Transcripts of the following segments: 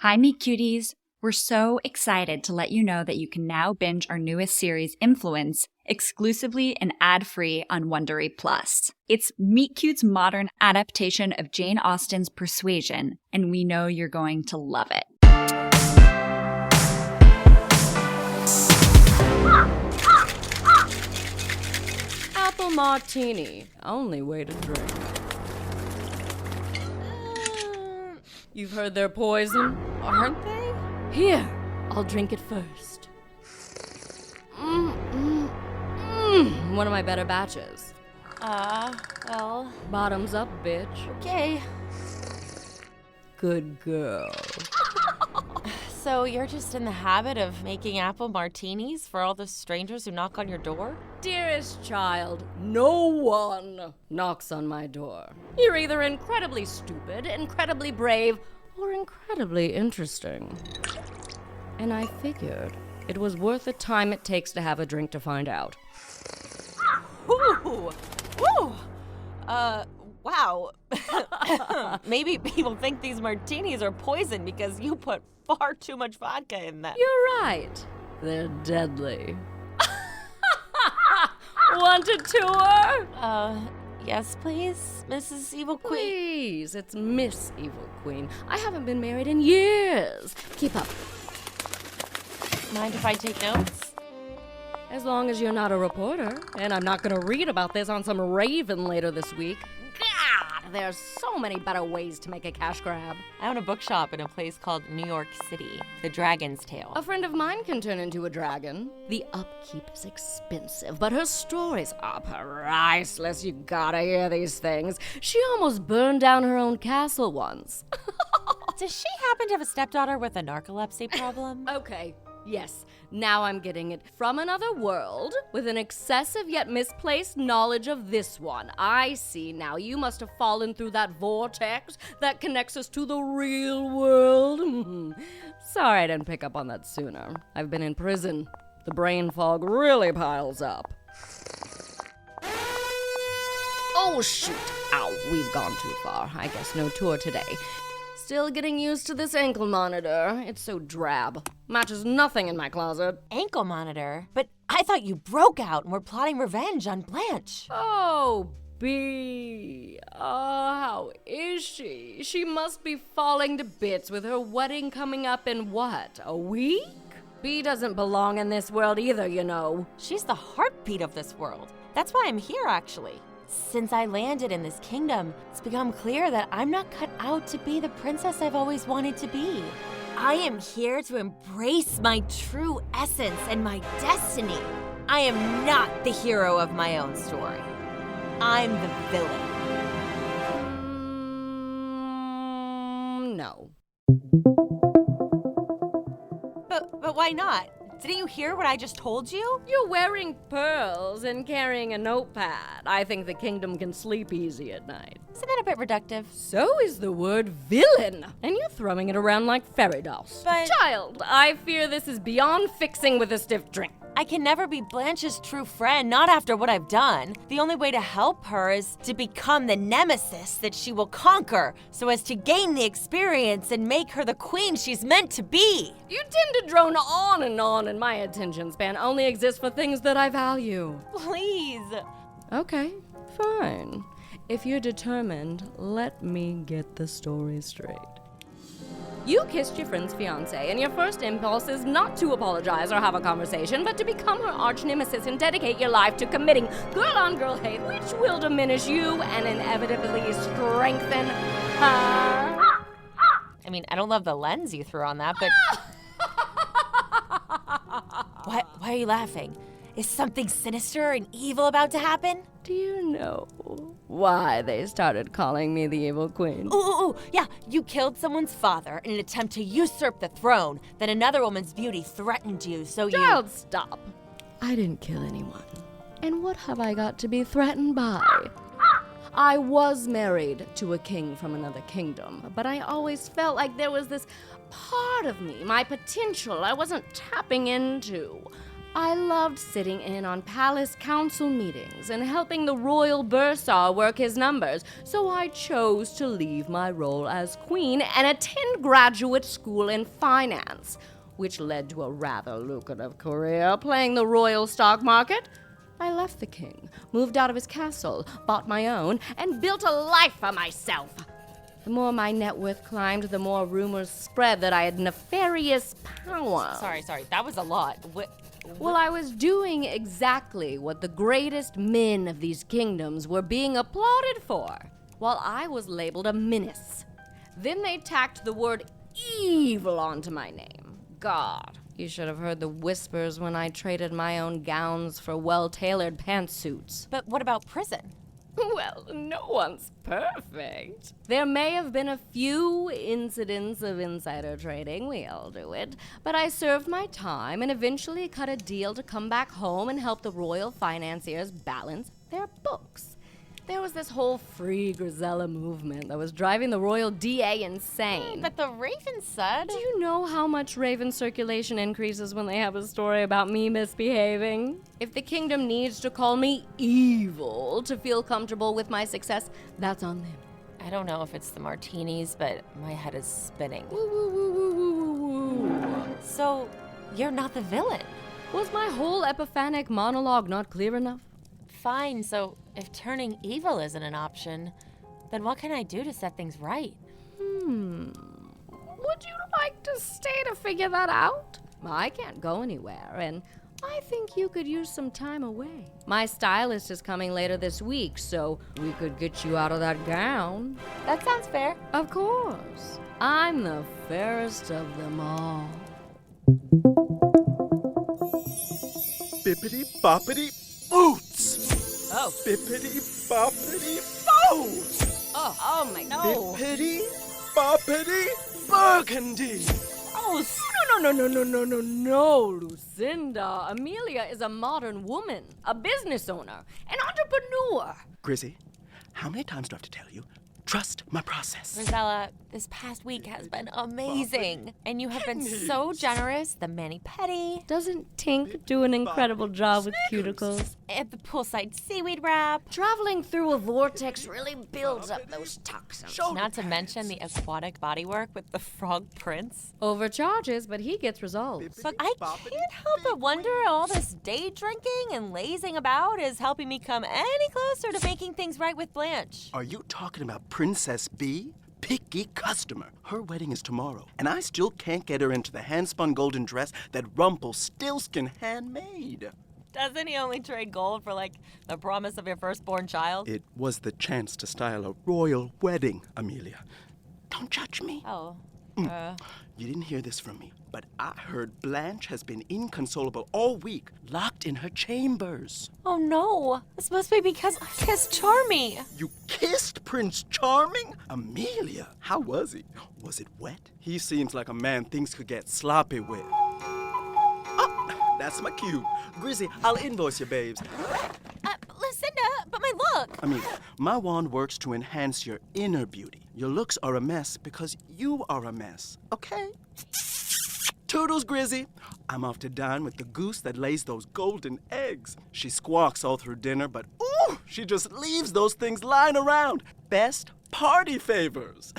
Hi, Meet Cuties! We're so excited to let you know that you can now binge our newest series, Influence, exclusively and ad-free on Wondery Plus. It's Meet Cute's modern adaptation of Jane Austen's Persuasion, and we know you're going to love it. Apple martini, only way to drink. You've heard they're poison, aren't they? Here, I'll drink it first. One of my better batches. Well... Bottoms up, bitch. Okay. Good girl. So you're just in the habit of making apple martinis for all the strangers who knock on your door? Dearest child, no one knocks on my door. You're either incredibly stupid, incredibly brave, or incredibly interesting. And I figured it was worth the time it takes to have a drink to find out. Ooh! Woo! Wow. Maybe people think these martinis are poison because you put far too much vodka in them. You're right. They're deadly. Want a tour? Yes, please, Mrs. Evil Queen. Please, it's Miss Evil Queen. I haven't been married in years. Keep up. Mind if I take notes? As long as you're not a reporter, and I'm not gonna read about this on some raven later this week. God, there's so many better ways to make a cash grab. I own a bookshop in a place called New York City, The Dragon's Tail. A friend of mine can turn into a dragon. The upkeep is expensive, but her stories are priceless. You gotta hear these things. She almost burned down her own castle once. Does she happen to have a stepdaughter with a narcolepsy problem? Okay. Yes, now I'm getting it. From another world, with an excessive yet misplaced knowledge of this one. I see now. You must have fallen through that vortex that connects us to the real world. Sorry I didn't pick up on that sooner. I've been in prison. The brain fog really piles up. Oh, shoot. Ow, we've gone too far. I guess no tour today. Still getting used to this ankle monitor. It's so drab. Matches nothing in my closet. Ankle monitor? But I thought you broke out and were plotting revenge on Blanche. Oh, B. How is she? She must be falling to bits with her wedding coming up in what, a week? B doesn't belong in this world either, you know. She's the heartbeat of this world. That's why I'm here, actually. Since I landed in this kingdom, it's become clear that I'm not cut out to be the princess I've always wanted to be. I am here to embrace my true essence and my destiny. I am not the hero of my own story. I'm the villain. No. But why not? Didn't you hear what I just told you? You're wearing pearls and carrying a notepad. I think the kingdom can sleep easy at night. Isn't that a bit reductive? So is the word villain. And you're throwing it around like fairy dolls. But... Child, I fear this is beyond fixing with a stiff drink. I can never be Blanche's true friend, not after what I've done. The only way to help her is to become the nemesis that she will conquer, so as to gain the experience and make her the queen she's meant to be. You tend to drone on, and my attention span only exists for things that I value. Please. Okay, fine. If you're determined, let me get the story straight. You kissed your friend's fiancé, and your first impulse is not to apologize or have a conversation, but to become her arch-nemesis and dedicate your life to committing girl-on-girl hate, which will diminish you and inevitably strengthen her. I mean, I don't love the lens you threw on that, but... Why are you laughing? Is something sinister and evil about to happen? Do you know why they started calling me the Evil Queen? Ooh, yeah, you killed someone's father in an attempt to usurp the throne. Then another woman's beauty threatened you, so you... Child, stop. I didn't kill anyone. And what have I got to be threatened by? I was married to a king from another kingdom, but I always felt like there was this part of me, my potential, I wasn't tapping into. I loved sitting in on palace council meetings and helping the royal bursar work his numbers, so I chose to leave my role as queen and attend graduate school in finance, which led to a rather lucrative career playing the royal stock market. I left the king, moved out of his castle, bought my own, and built a life for myself. The more my net worth climbed, the more rumors spread that I had nefarious power. Sorry, that was a lot. Well, I was doing exactly what the greatest men of these kingdoms were being applauded for, while I was labeled a menace. Then they tacked the word evil onto my name. God, you should have heard the whispers when I traded my own gowns for well-tailored pantsuits. But what about prison? Well, no one's perfect. There may have been a few incidents of insider trading, we all do it, but I served my time and eventually cut a deal to come back home and help the royal financiers balance their books. There was this whole Free Grisella movement that was driving the royal DA insane. But the Raven said... Do you know how much Raven circulation increases when they have a story about me misbehaving? If the kingdom needs to call me evil to feel comfortable with my success, that's on them. I don't know if it's the martinis, but my head is spinning. Woo, woo, woo, woo, woo, woo, woo. So, you're not the villain? Was my whole epiphanic monologue not clear enough? Fine, so if turning evil isn't an option, then what can I do to set things right? Would you like to stay to figure that out? I can't go anywhere, and I think you could use some time away. My stylist is coming later this week, so we could get you out of that gown. That sounds fair. Of course. I'm the fairest of them all. Bippity-boppity boots! Oh. Bippity-boppity boots! Oh my no. Bippity-boppity burgundy! Oh, No, Lucinda. Amelia is a modern woman, a business owner, an entrepreneur. Grizzy, how many times do I have to tell you? Trust my process. Rosella, this past week has been amazing. And you have been so generous. The mani-pedi, Doesn't Tink do an incredible job with cuticles? and the poolside seaweed wrap. Traveling through a vortex really builds up those toxins. Not to mention the aquatic bodywork with the frog prince. Overcharges, but he gets results. But I can't help but wonder all this day drinking and lazing about is helping me come any closer to making things right with Blanche. Are you talking about Princess B? Picky customer. Her wedding is tomorrow, and I still can't get her into the hand-spun golden dress that Rumpelstiltskin handmade. Doesn't he only trade gold for, like, the promise of your firstborn child? It was the chance to style a royal wedding, Amelia. Don't judge me. Oh. You didn't hear this from me, but I heard Blanche has been inconsolable all week, locked in her chambers. Oh, no. This must be because I kissed Charmy. You kissed Prince Charming? Amelia, how was he? Was it wet? He seems like a man things could get sloppy with. Oh, that's my cue. Grizzy, I'll invoice you, babes. Lucinda, but my look. I mean, my wand works to enhance your inner beauty. Your looks are a mess because you are a mess, okay? Toodles, Grizzy. I'm off to dine with the goose that lays those golden eggs. She squawks all through dinner, but ooh, she just leaves those things lying around. Best party favors.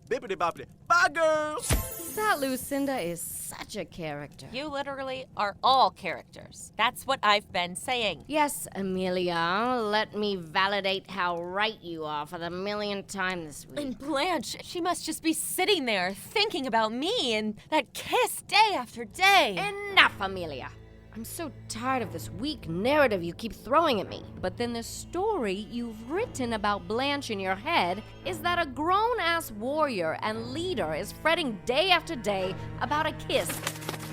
Bippity-boppity. Bye, girls. That Lucinda is such a character. You literally are all characters. That's what I've been saying. Yes, Amelia, let me validate how right you are for the millionth time this week. And Blanche, she must just be sitting there thinking about me and that kiss day after day. Enough, Amelia. I'm so tired of this weak narrative you keep throwing at me. But then the story you've written about Blanche in your head is that a grown-ass warrior and leader is fretting day after day about a kiss.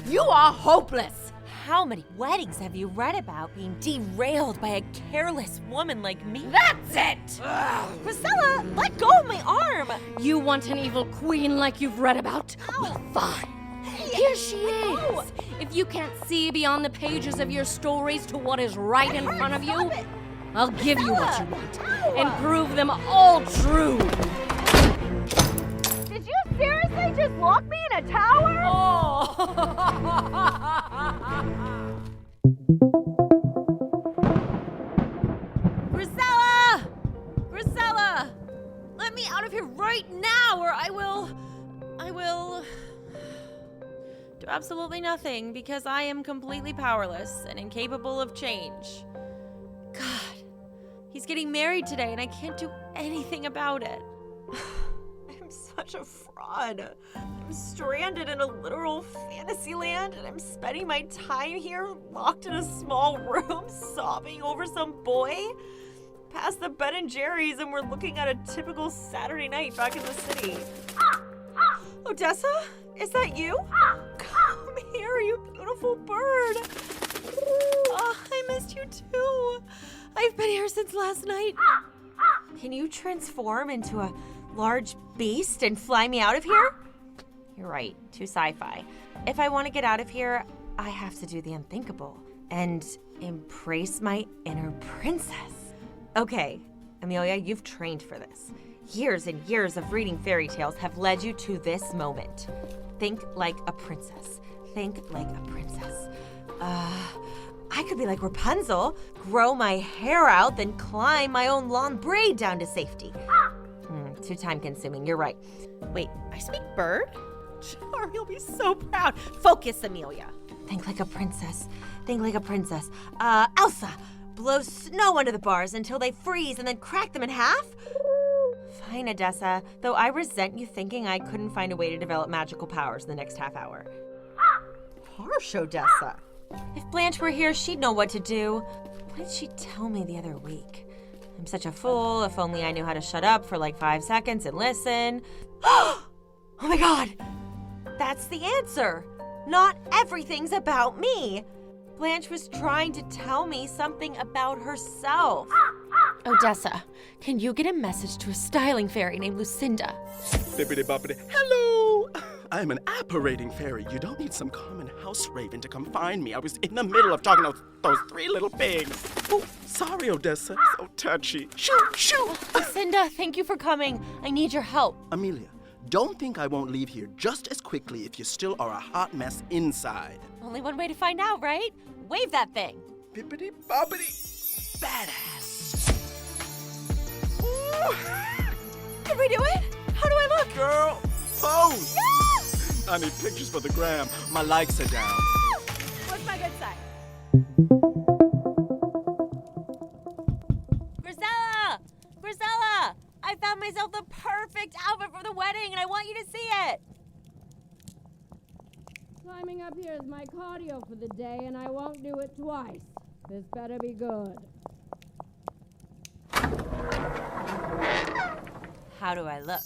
You are hopeless! How many weddings have you read about being derailed by a careless woman like me? That's it! Rosella, let go of my arm! You want an evil queen like you've read about? Well, fine. Here she is. If you can't see beyond the pages of your stories to what is right in front of you, I'll give you what you want and prove them all true. Did you seriously just lock me in a tower? Oh. Do absolutely nothing because I am completely powerless and incapable of change. God, he's getting married today and I can't do anything about it. I'm such a fraud. I'm stranded in a literal fantasy land and I'm spending my time here locked in a small room sobbing over some boy. Past the Ben and Jerry's and we're looking at a typical Saturday night back in the city. Odessa? Is that you? Come here, you beautiful bird. Oh, I missed you too. I've been here since last night. Can you transform into a large beast and fly me out of here? You're right, too sci-fi. If I want to get out of here, I have to do the unthinkable and embrace my inner princess. Okay, Amelia, you've trained for this. Years and years of reading fairy tales have led you to this moment. Think like a princess. Think like a princess. I could be like Rapunzel, grow my hair out, then climb my own long braid down to safety. Too time-consuming, you're right. Wait, I speak bird? Sure, you'll be so proud. Focus, Amelia. Think like a princess. Think like a princess. Elsa, blow snow under the bars until they freeze and then crack them in half? Fine, Odessa, though I resent you thinking I couldn't find a way to develop magical powers in the next half hour. Harsh, Odessa. If Blanche were here, she'd know what to do. What did she tell me the other week? I'm such a fool. If only I knew how to shut up for like 5 seconds and listen. Oh my God! That's the answer. Not everything's about me. Blanche was trying to tell me something about herself. Odessa, can you get a message to a styling fairy named Lucinda? Bippity-boppity. Hello! I'm an apparating fairy. You don't need some common house raven to come find me. I was in the middle of talking to those 3 little pigs. Oh, sorry, Odessa. So touchy. Shoo, shoo! Lucinda, thank you for coming. I need your help. Amelia, don't think I won't leave here just as quickly if you still are a hot mess inside. Only one way to find out, right? Wave that thing. Bippity-boppity. Badass. Did we do it? How do I look? Girl, pose! No! I need pictures for the gram. My likes are down. What's my good side? Grisella! I found myself the perfect outfit for the wedding and I want you to see it! Climbing up here is my cardio for the day, and I won't do it twice. This better be good. How do I look?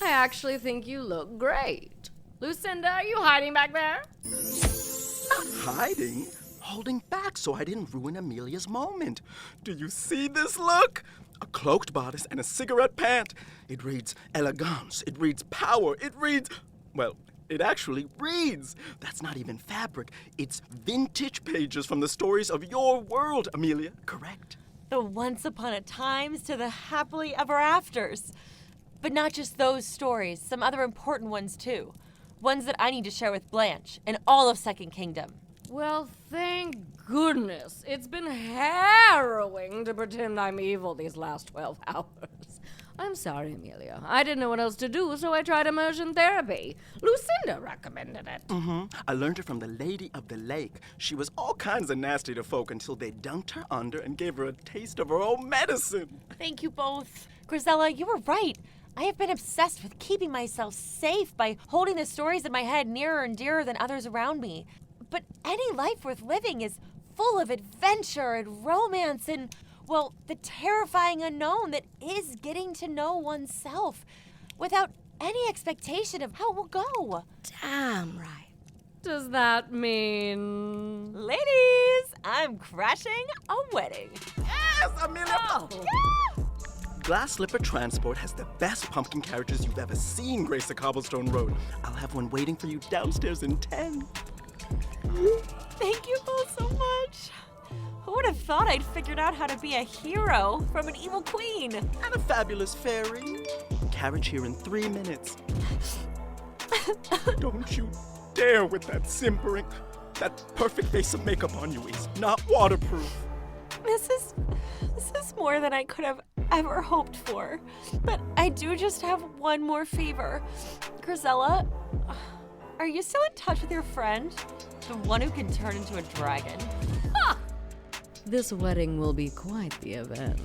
I actually think you look great. Lucinda, are you hiding back there? Not hiding. Holding back so I didn't ruin Amelia's moment. Do you see this look? A cloaked bodice and a cigarette pant. It reads elegance. It reads power. It reads... Well, it actually reads. That's not even fabric. It's vintage pages from the stories of your world, Amelia. Correct? The once upon a times to the happily ever afters. But not just those stories, some other important ones too. Ones that I need to share with Blanche and all of Second Kingdom. Well, thank goodness. It's been harrowing to pretend I'm evil these last 12 hours. I'm sorry, Amelia. I didn't know what else to do, so I tried immersion therapy. Lucinda recommended it. I learned it from the Lady of the Lake. She was all kinds of nasty to folk until they dunked her under and gave her a taste of her own medicine. Thank you both. Grisella, you were right. I have been obsessed with keeping myself safe by holding the stories in my head nearer and dearer than others around me. But any life worth living is full of adventure and romance and, well, the terrifying unknown that is getting to know oneself without any expectation of how it will go. Damn right. Does that mean... Ladies, I'm crashing a wedding. Yes, Amelia! Oh. Yeah! Glass Slipper Transport has the best pumpkin carriages you've ever seen grace the cobblestone road. I'll have one waiting for you downstairs in 10. Thank you both so much. Who would have thought I'd figured out how to be a hero from an evil queen? And a fabulous fairy. Carriage here in 3 minutes. Don't you dare with that simpering. That perfect face of makeup on you is not waterproof. This is more than I could have ever hoped for. But I do just have one more fever. Grisella, Are you still in touch with your friend? The one who can turn into a dragon? This wedding will be quite the event.